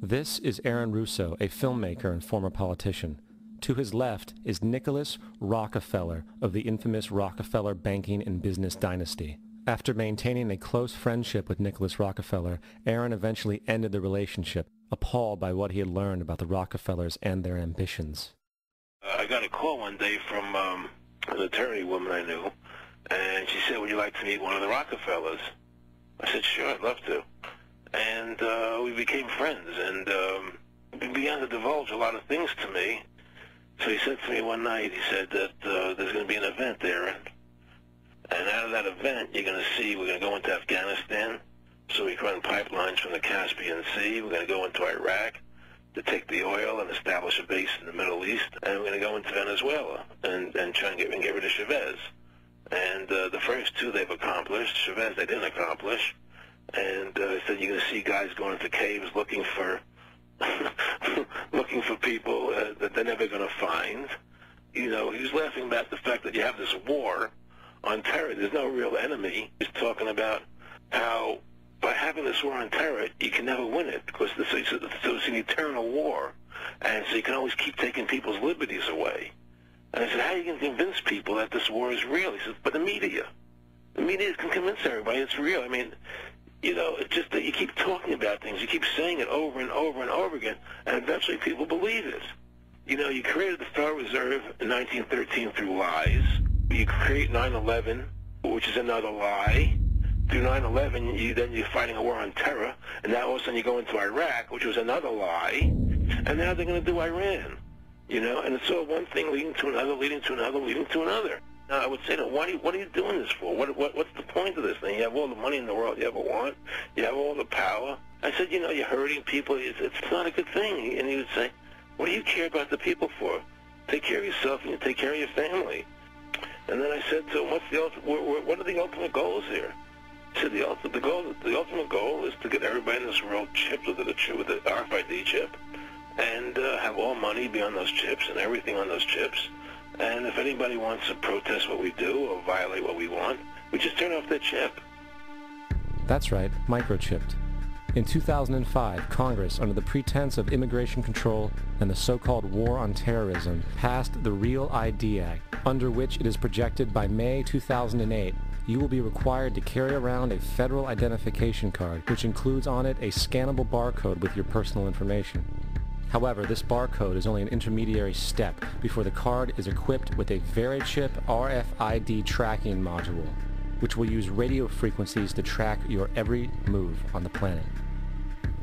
This is Aaron Russo, a filmmaker and former politician. To his left is Nicholas Rockefeller of the infamous Rockefeller banking and business dynasty. After maintaining a close friendship with Nicholas Rockefeller, Aaron eventually ended the relationship, appalled by what he had learned about the Rockefellers and their ambitions. I got a call one day from an attorney woman I knew, and she said, "Would you like to meet one of the Rockefellers?" I said, "Sure, I'd love to." And we became friends, and he began to divulge a lot of things to me. So he said to me one night, he said that there's going to be an event there, and out of that event, you're going to see we're going to go into Afghanistan, so we can run pipelines from the Caspian Sea. We're going to go into Iraq to take the oil and establish a base in the Middle East, and we're going to go into Venezuela and try and get rid of Chavez. And the first two they've accomplished. Chavez they didn't accomplish. And he said you're going to see guys going into caves looking for looking for people that they're never going to find. You know, he was laughing about the fact that you have this war on terror. There's no real enemy. He's talking about how by having this war on terror, you can never win it because it's an eternal war. And so you can always keep taking people's liberties away. And I said, how are you going to convince people that this war is real? He says, but the media. The media can convince everybody it's real. I mean, you know, it's just that you keep talking about things. You keep saying it over and over and over again, and eventually people believe it. You know, you created the Federal Reserve in 1913 through lies. You create 9/11, which is another lie. Through 9/11, then you're fighting a war on terror, and now all of a sudden you go into Iraq, which was another lie, and now they're going to do Iran. You know, and it's all one thing leading to another, leading to another, leading to another. Now, I would say, what are you doing this for? What's the point of this thing? You have all the money in the world you ever want. You have all the power. I said, you know, you're hurting people. It's not a good thing. And he would say, what do you care about the people for? Take care of yourself and you take care of your family. And then I said to him, what are the ultimate goals here? He said, the ultimate goal is to get everybody in this world chipped with the RFID chip and have all money be on those chips and everything on those chips. And if anybody wants to protest what we do or violate what we want, we just turn off their chip. That's right, microchipped. In 2005, Congress, under the pretense of immigration control and the so-called war on terrorism, passed the REAL ID Act, under which it is projected by May 2008, you will be required to carry around a federal identification card, which includes on it a scannable barcode with your personal information. However, this barcode is only an intermediary step before the card is equipped with a VeriChip RFID tracking module, which will use radio frequencies to track your every move on the planet.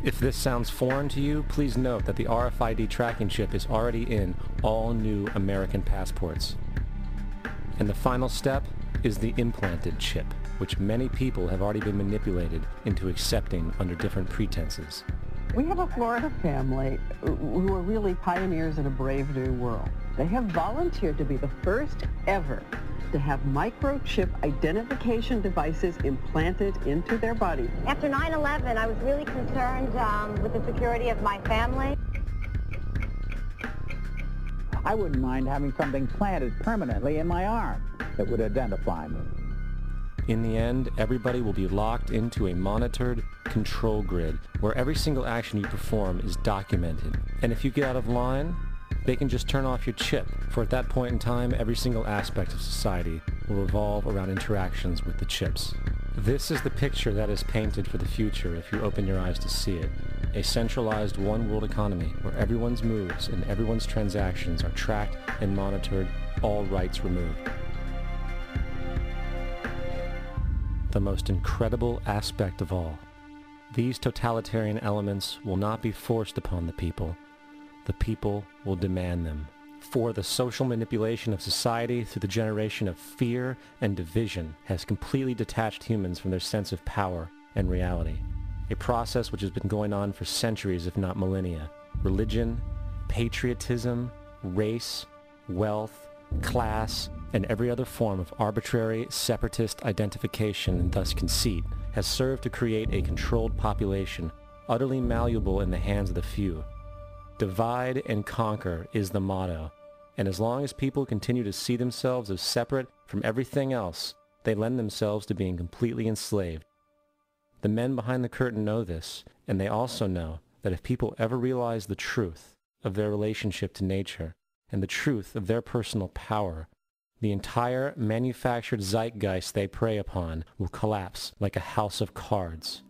If this sounds foreign to you, please note that the RFID tracking chip is already in all new American passports. And the final step is the implanted chip, which many people have already been manipulated into accepting under different pretenses. We have a Florida family who are really pioneers in a brave new world. They have volunteered to be the first ever to have microchip identification devices implanted into their body. After 9/11, I was really concerned with the security of my family. I wouldn't mind having something planted permanently in my arm that would identify me. In the end, everybody will be locked into a monitored control grid where every single action you perform is documented. And if you get out of line, they can just turn off your chip, for at that point in time, every single aspect of society will revolve around interactions with the chips. This is the picture that is painted for the future if you open your eyes to see it. A centralized one-world economy where everyone's moves and everyone's transactions are tracked and monitored, all rights removed. The most incredible aspect of all. These totalitarian elements will not be forced upon the people. The people will demand them. For the social manipulation of society through the generation of fear and division has completely detached humans from their sense of power and reality. A process which has been going on for centuries, if not millennia. Religion, patriotism, race, wealth, class, and every other form of arbitrary, separatist identification and thus conceit has served to create a controlled population, utterly malleable in the hands of the few. Divide and conquer is the motto, and as long as people continue to see themselves as separate from everything else, they lend themselves to being completely enslaved. The men behind the curtain know this, and they also know that if people ever realize the truth of their relationship to nature and the truth of their personal power, the entire manufactured zeitgeist they prey upon will collapse like a house of cards.